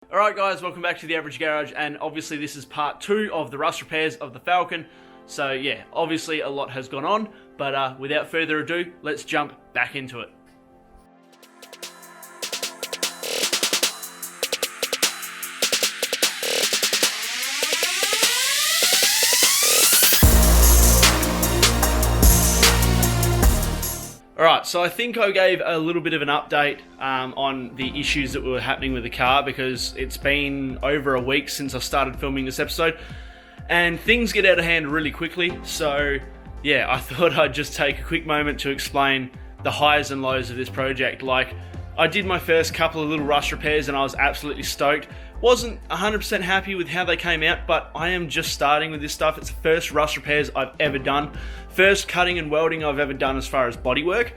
Alright guys, welcome back to The Average Garage, and obviously this is part 2 of the rust repairs of the Falcon. So yeah, obviously a lot has gone on, but without further ado, let's jump back into it. Alright, so I think I gave a little bit of an update on the issues that were happening with the car, because it's been over a week since I started filming this episode, and things get out of hand really quickly. So yeah, I thought I'd just take a quick moment to explain the highs and lows of this project. Like, I did my first couple of little rust repairs and I was absolutely stoked. Wasn't 100% happy with how they came out, but I am just starting with this stuff. It's the first rust repairs I've ever done. First cutting and welding I've ever done as far as bodywork.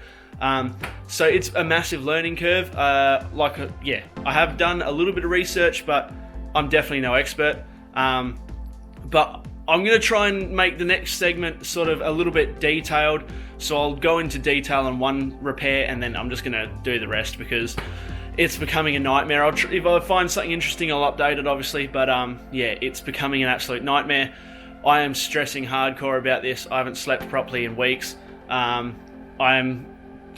So it's a massive learning curve. Yeah, I have done a little bit of research, but I'm definitely no expert. But I'm going to try and make the next segment sort of a little bit detailed. So I'll go into detail on one repair and then I'm just going to do the rest, because it's becoming a nightmare. If I find something interesting, I'll update it, obviously. But yeah, it's becoming an absolute nightmare. I am stressing hardcore about this. I haven't slept properly in weeks. I am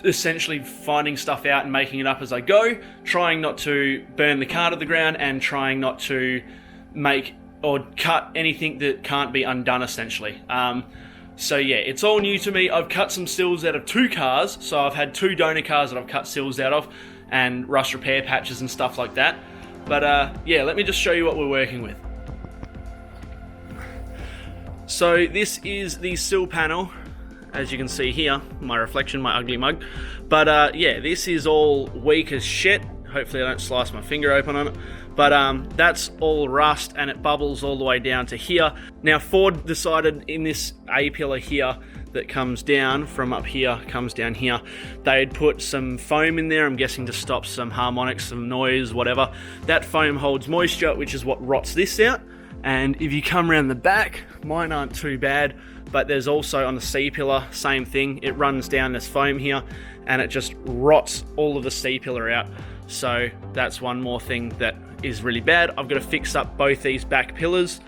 essentially finding stuff out and making it up as I go, trying not to burn the car to the ground and trying not to make or cut anything that can't be undone, essentially. So yeah, it's all new to me. I've cut some sills out of 2 cars. So I've had 2 donor cars that I've cut sills out of, and rust repair patches and stuff like that. But yeah, let me just show you what we're working with. So this is the sill panel, as you can see here, my reflection, my ugly mug. But yeah, this is all weak as shit. Hopefully I don't slice my finger open on it. But that's all rust, and it bubbles all the way down to here. Now Ford decided in this A-pillar here that comes down from up here, comes down here, they'd put some foam in there, I'm guessing to stop some harmonics, some noise, whatever. That foam holds moisture, which is what rots this out. And if you come around the back, mine aren't too bad, but there's also on the C-pillar, same thing. It runs down this foam here and it just rots all of the C-pillar out. So that's one more thing that is really bad. I've got to fix up both these back pillars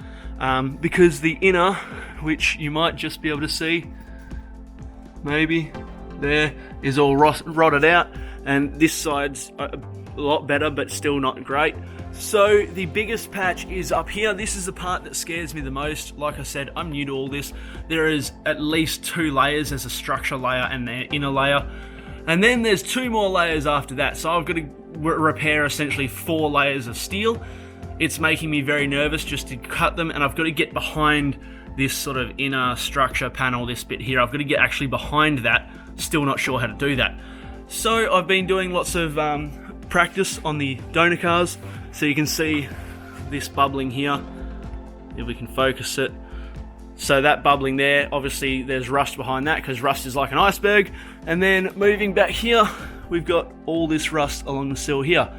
because the inner, which you might just be able to see, maybe there, is all rotted out, and this side's a lot better but still not great. So the biggest patch is up here. This is the part that scares me the most. Like I said, I'm new to all this. There is at least 2 layers. There's a structure layer and the inner layer, and then there's 2 more layers after that. So I've got to repair essentially 4 layers of steel. It's making me very nervous just to cut them, and I've got to get behind this sort of inner structure panel, this bit here. I've got to get actually behind that. Still not sure how to do that. So I've been doing lots of practice on the donor cars. So you can see this bubbling here, if we can focus it. So that bubbling there, obviously there's rust behind that, because rust is like an iceberg. And then moving back here, we've got all this rust along the sill here.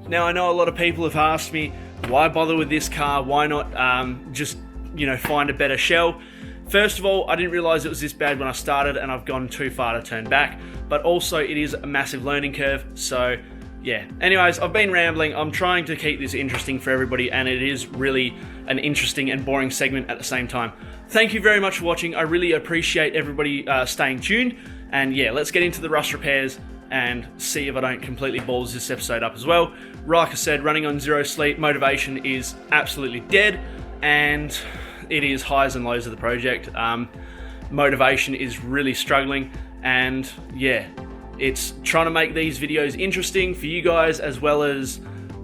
Now I know a lot of people have asked me, why bother with this car? Why not just, you know, find a better shell? First of all, I didn't realize it was this bad when I started, and I've gone too far to turn back. But also it is a massive learning curve, so yeah. Anyways, I've been rambling. I'm trying to keep this interesting for everybody, and it is really an interesting and boring segment at the same time. Thank you very much for watching. I really appreciate everybody staying tuned. And yeah, let's get into the rust repairs and see if I don't completely balls this episode up as well. Like I said, running on 0 sleep, motivation is absolutely dead, and it is highs and lows of the project. Motivation is really struggling, and yeah, it's trying to make these videos interesting for you guys, as well as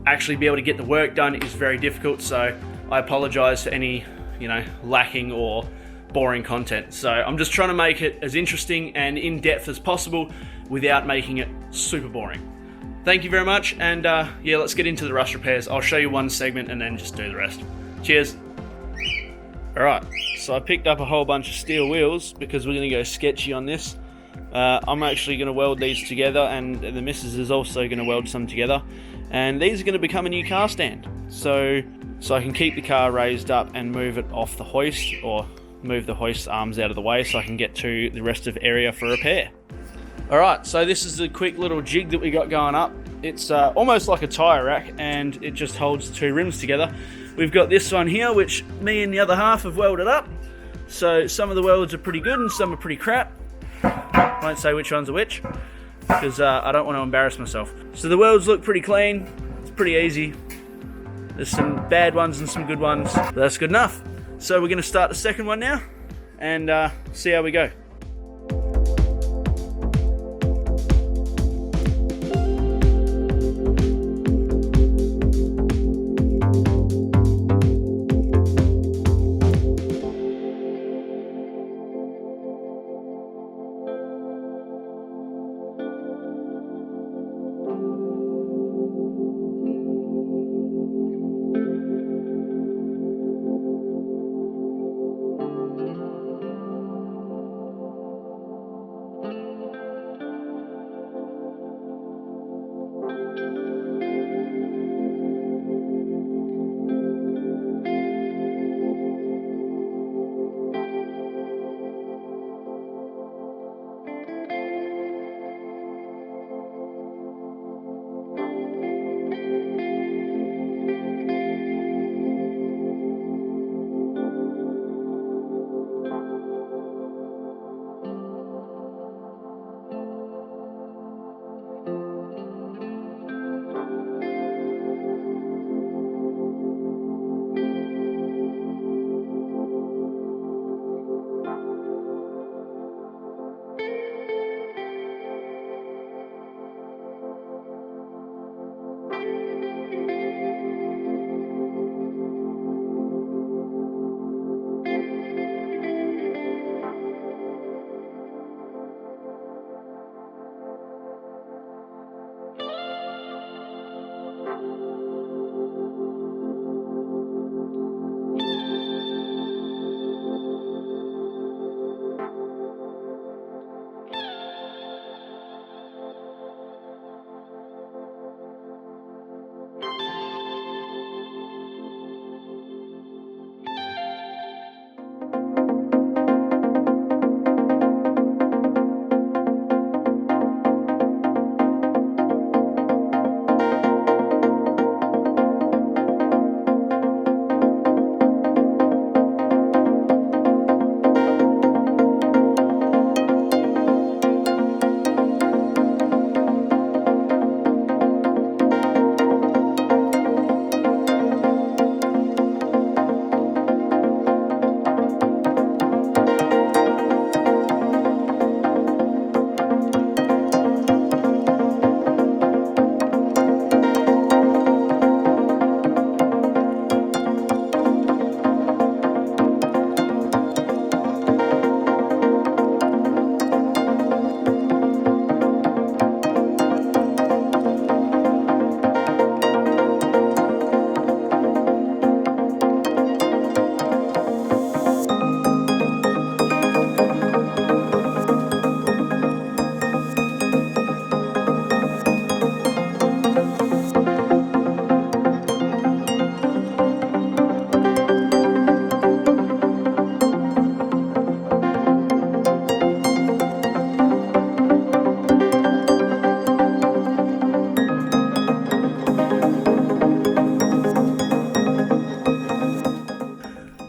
actually be able to get the work done is very difficult. So I apologize for any, you know, lacking or boring content. So I'm just trying to make it as interesting and in-depth as possible without making it super boring. Thank you very much, and yeah, let's get into the rust repairs. I'll show you one segment and then just do the rest. Cheers. Alright, so I picked up a whole bunch of steel wheels because we're going to go sketchy on this. I'm actually going to weld these together, and the missus is also going to weld some together, and these are going to become a new car stand, so I can keep the car raised up and move it off the hoist, or move the hoist arms out of the way so I can get to the rest of the area for repair. Alright, so this is a quick little jig that we got going up. It's almost like a tyre rack, and it just holds 2 rims together. We've got this one here, which me and the other half have welded up. So some of the welds are pretty good and some are pretty crap. Won't say which ones are which, because I don't want to embarrass myself. So the welds look pretty clean. It's pretty easy. There's some bad ones and some good ones, but that's good enough. So we're going to start the second one now and see how we go.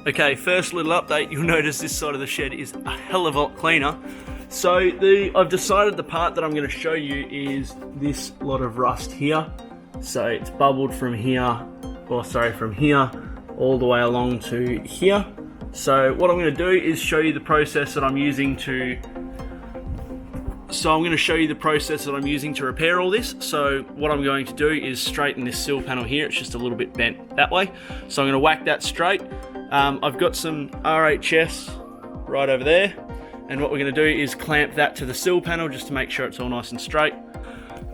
Okay, first little update, you'll notice this side of the shed is a hell of a lot cleaner. So I've decided the part that I'm going to show you is this lot of rust here. So it's bubbled from here, from here all the way along to here. So what I'm going to do is show you the process that I'm using to repair all this. So what I'm going to do is straighten this sill panel here. It's just a little bit bent that way. So I'm going to whack that straight. I've got some RHS right over there, and what we're going to do is clamp that to the sill panel just to make sure it's all nice and straight.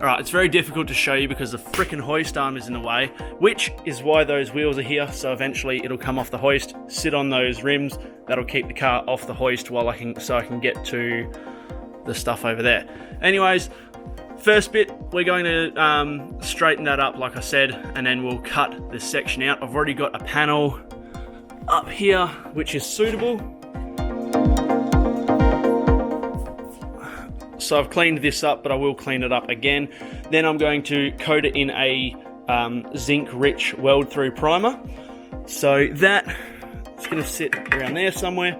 Alright, it's very difficult to show you because the frickin' hoist arm is in the way, which is why those wheels are here, so eventually it'll come off the hoist, sit on those rims, that'll keep the car off the hoist while I can get to the stuff over there. Anyways, first bit, we're going to straighten that up like I said, and then we'll cut this section out. I've already got a panel up here which is suitable. So I've cleaned this up, but I will clean it up again. Then I'm going to coat it in a zinc rich weld through primer. So that it's going to sit around there somewhere.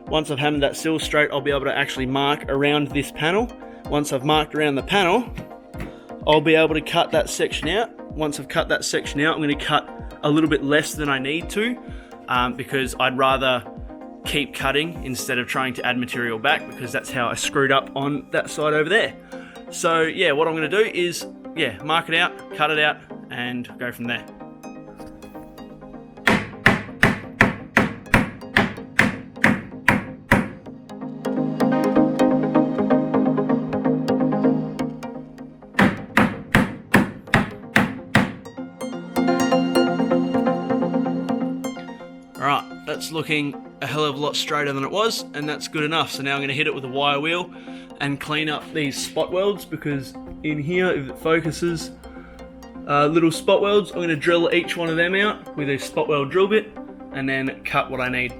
Once I've hammered that sill straight, I'll be able to actually mark around this panel. Once I've marked around the panel, I'll be able to cut that section out. Once I've cut that section out, I'm going to cut a little bit less than I need to, because I'd rather keep cutting instead of trying to add material back, because that's how I screwed up on that side over there. So yeah, what I'm going to do is, yeah, mark it out, cut it out, and go from there. Alright, that's looking a hell of a lot straighter than it was, and that's good enough. So now I'm going to hit it with a wire wheel and clean up these spot welds, because in here, if it focuses, little spot welds, I'm going to drill each one of them out with a spot weld drill bit and then cut what I need.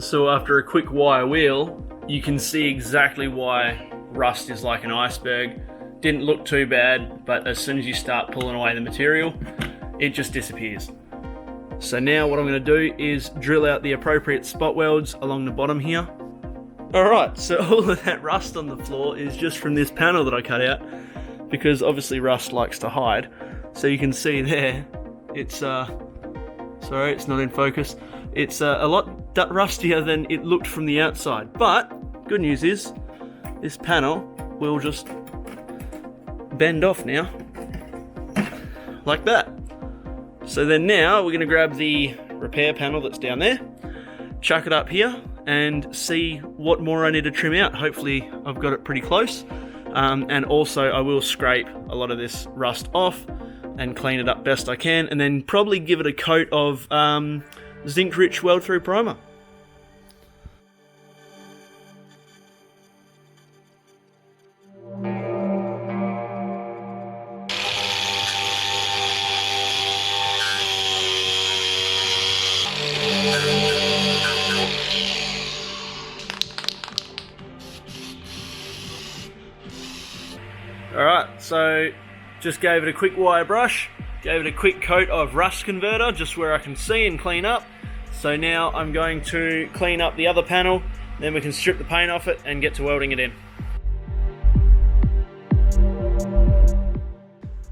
So after a quick wire wheel, you can see exactly why rust is like an iceberg. Didn't look too bad, but as soon as you start pulling away the material, it just disappears. So now what I'm going to do is drill out the appropriate spot welds along the bottom here. Alright, so all of that rust on the floor is just from this panel that I cut out, because obviously rust likes to hide. So you can see there, it's sorry, it's not in focus. It's a lot rustier than it looked from the outside. But good news is this panel will just bend off now, like that. So then now we're going to grab the repair panel that's down there, chuck it up here, and see what more I need to trim out. Hopefully I've got it pretty close. And also I will scrape a lot of this rust off and clean it up best I can, and then probably give it a coat of zinc rich weld through primer. Alright, so just gave it a quick wire brush, gave it a quick coat of rust converter just where I can see and clean up. So now I'm going to clean up the other panel, then we can strip the paint off it and get to welding it in.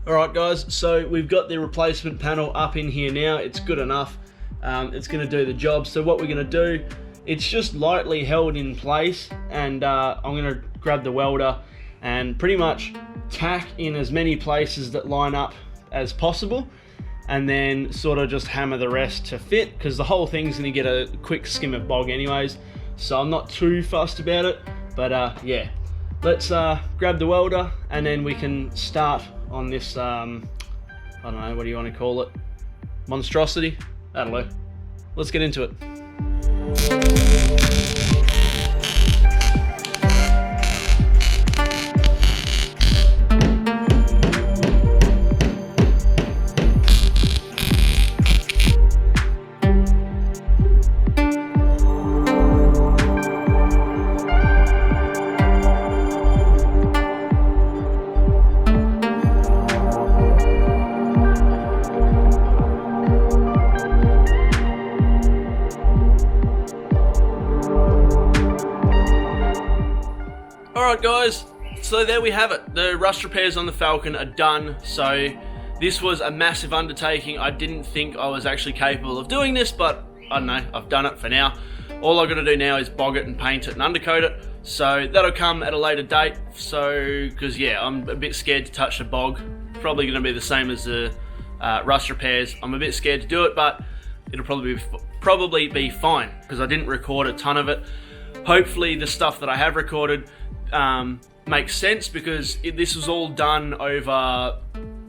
Alright guys, so we've got the replacement panel up in here now. It's good enough. It's going to do the job. So what we're going to do, it's just lightly held in place, and I'm going to grab the welder and pretty much tack in as many places that line up as possible, and then sort of just hammer the rest to fit, because the whole thing's going to get a quick skim of bog anyways, so I'm not too fussed about it. But yeah, let's grab the welder and then we can start on this I don't know, what do you want to call it, monstrosity? I don't know, let's get into it. Alright guys, so there we have it. The rust repairs on the Falcon are done. So this was a massive undertaking. I didn't think I was actually capable of doing this, but I don't know, I've done it for now. All I've got to do now is bog it and paint it and undercoat it. So that'll come at a later date. So, because yeah, I'm a bit scared to touch the bog. Probably going to be the same as the rust repairs. I'm a bit scared to do it, but it'll probably be fine, because I didn't record a ton of it. Hopefully the stuff that I have recorded makes sense, because this was all done over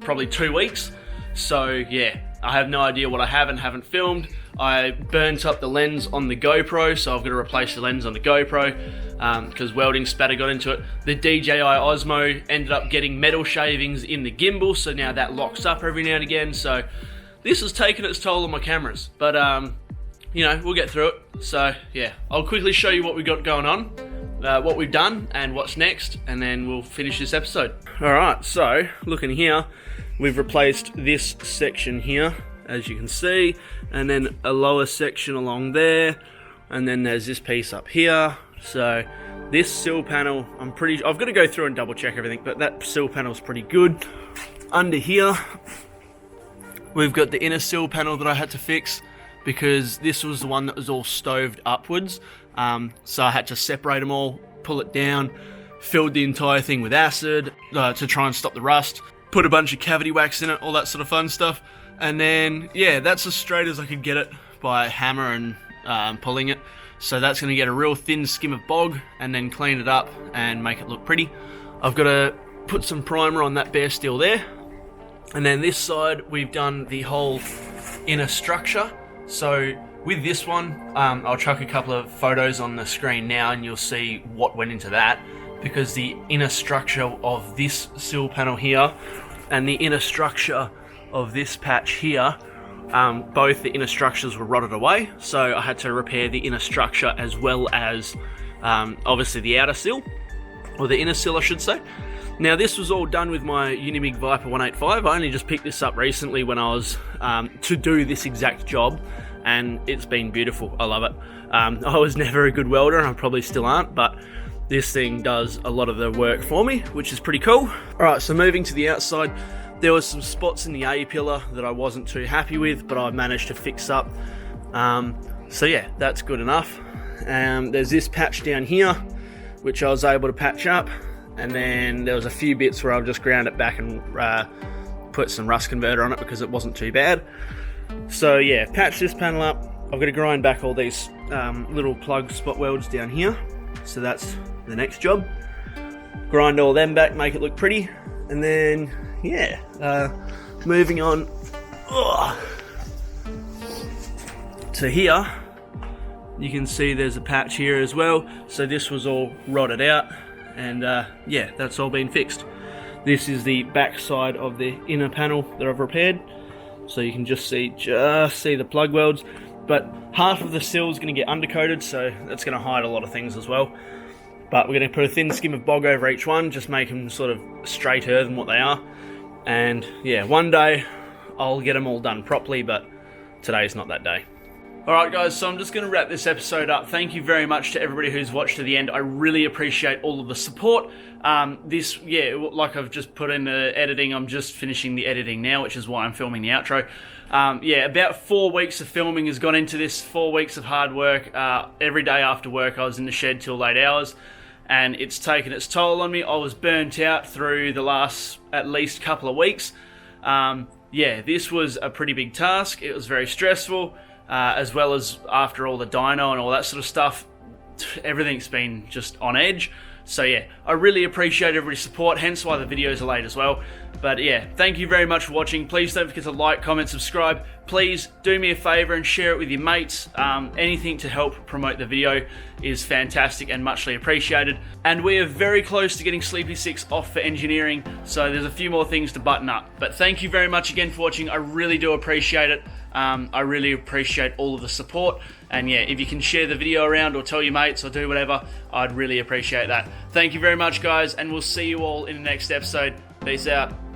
probably 2 weeks. So yeah, I have no idea what I have and haven't filmed. I burnt up the lens on the GoPro, so I've got to replace the lens on the GoPro because welding spatter got into it. The DJI Osmo ended up getting metal shavings in the gimbal, so now that locks up every now and again. So this has taken its toll on my cameras, but you know, we'll get through it. So yeah, I'll quickly show you what we got going on, what we've done and what's next, and then we'll finish this episode. All right, so looking here, we've replaced this section here, as you can see, and then a lower section along there, and then there's this piece up here. So this sill panel, I've got to go through and double check everything, but that sill panel is pretty good. Under here, we've got the inner sill panel that I had to fix because this was the one that was all stoved upwards. So I had to separate them all, pull it down, filled the entire thing with acid to try and stop the rust, put a bunch of cavity wax in it, all that sort of fun stuff. And then, yeah, that's as straight as I could get it by hammer and pulling it. So that's going to get a real thin skim of bog and then clean it up and make it look pretty. I've got to put some primer on that bare steel there. And then this side, we've done the whole inner structure. So with this one, I'll chuck a couple of photos on the screen now and you'll see what went into that. Because the inner structure of this sill panel here and the inner structure of this patch here, both the inner structures were rotted away, so I had to repair the inner structure as well as obviously the outer sill, or the inner sill I should say. Now this was all done with my Unimig Viper 185. I only just picked this up recently when I was to do this exact job, and it's been beautiful. I love it. I was never a good welder and I probably still aren't, but this thing does a lot of the work for me, which is pretty cool. Alright, so moving to the outside, there was some spots in the A-pillar that I wasn't too happy with, but I've managed to fix up. So yeah, that's good enough. There's this patch down here, which I was able to patch up. And then there was a few bits where I've just ground it back and put some rust converter on it because it wasn't too bad. So yeah, patch this panel up. I've got to grind back all these little plug spot welds down here. So that's the next job. Grind all them back, make it look pretty. And then, yeah, moving on to here, you can see there's a patch here as well. So this was all rotted out, and yeah, that's all been fixed. This is the back side of the inner panel that I've repaired. So you can just see the plug welds, but half of the sill is going to get undercoated, so that's going to hide a lot of things as well. But we're going to put a thin skim of bog over each one, just make them sort of straighter than what they are. And yeah, one day I'll get them all done properly, but today's not that day. Alright guys, so I'm just going to wrap this episode up. Thank you very much to everybody who's watched to the end. I really appreciate all of the support. Like I've just put in the editing, I'm just finishing the editing now, which is why I'm filming the outro. Yeah, about 4 weeks of filming has gone into this, 4 weeks of hard work. Every day after work I was in the shed till late hours, and it's taken its toll on me. I was burnt out through the last at least couple of weeks. Yeah, this was a pretty big task. It was very stressful. As well as after all the dyno and all that sort of stuff, everything's been just on edge. So yeah, I really appreciate everybody's support, hence why the videos are late as well. But yeah, thank you very much for watching. Please don't forget to like, comment, subscribe. Please do me a favor and share it with your mates. Anything to help promote the video is fantastic and muchly appreciated. And we are very close to getting Sleepy Six off for engineering, so there's a few more things to button up. But thank you very much again for watching. I really do appreciate it. I really appreciate all of the support, and yeah, if you can share the video around or tell your mates or do whatever, I'd really appreciate that. Thank you very much guys, and we'll see you all in the next episode. Peace out.